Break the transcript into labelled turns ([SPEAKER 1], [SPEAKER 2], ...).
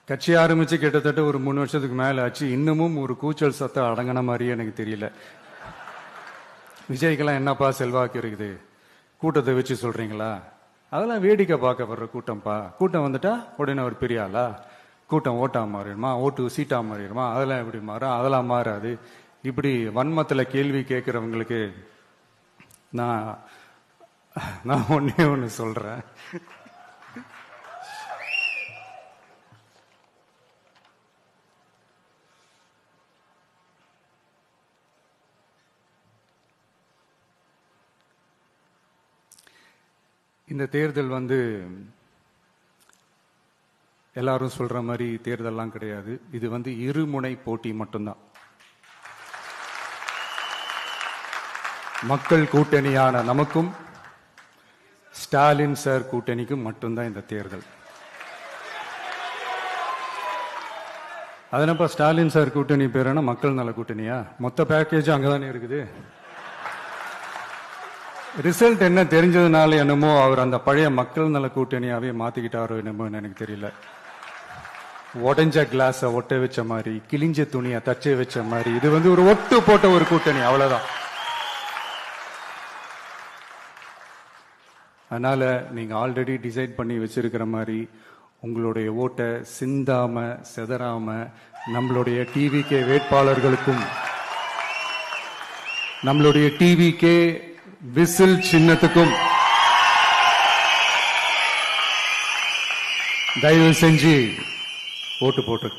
[SPEAKER 1] கட்சி ஆரம்பிச்சு கிட்டத்தட்ட ஒரு 3 வருஷத்துக்கு மேல ஆச்சு. இன்னமும் ஒரு கூச்சல் சத்தம் அடங்கின மாதிரியே எனக்கு தெரியல. விஜய்க்கெல்லாம் என்னப்பா செல்வாக்கு இருக்குது, கூட்டத்தை வச்சு சொல்றீங்களா? அதெல்லாம் வேடிக்கை பார்க்க வர்ற கூட்டம்ப்பா. கூட்டம் வந்துட்டா உடனே ஒரு பெரிய ஆளா? கூட்டம் ஓட்டா மாறிடுமா, ஓட்டு சீட்டா மாறிடுமா, அதெல்லாம் எப்படி மாறும்? அதெல்லாம் மாறாது. இப்படி வன்மத்துல கேள்வி கேட்கிறவங்களுக்கு நான் ஒன்னே ஒன்னு சொல்றேன். இந்த தேர்தல் எல்லாரும் சொல்ற மாதிரி தேர்தல்லாம் கிடையாது. இது இருமுனை போட்டி மட்டும்தான். மக்கள் கூட்டணியான நமக்கும் ஸ்டாலின் சார் கூட்டணிக்கும் மட்டும்தான் இந்த தேர்தல். அதனப்பா ஸ்டாலின் சார் கூட்டணி பேர் என்ன, மக்கள் நல கூட்டணியா? மொத்த பேக்கேஜ் அங்கதானே இருக்குது. ரிசல்ட் என்ன தெரிஞ்சதுனால என்னமோ அவர் அந்த பழைய மக்கள் நல கூட்டணியாவே மாத்திக்கிட்டாரோ என்னமோ எனக்கு தெரியல. உடஞ்ச கிளாஸ ஒட்ட வச்ச மாதிரி, கிழிஞ்ச துணிய தச்சை வச்ச மாதிரி, இது ஒரு ஒட்டு போட்ட ஒரு கூட்டணி, அவ்வளவுதான். அதனால நீங்க ஆல்ரெடி டிசைட் பண்ணி வச்சிருக்கிற மாதிரி உங்களுடைய ஓட்டை சிந்தாம செதறாம நம்மளுடைய டிவிகே வேட்பாளர்களுக்கும் நம்மளுடைய டிவிகே விசில் சின்னத்துக்கும் தயவு செஞ்சு ஓட்டு போட்டு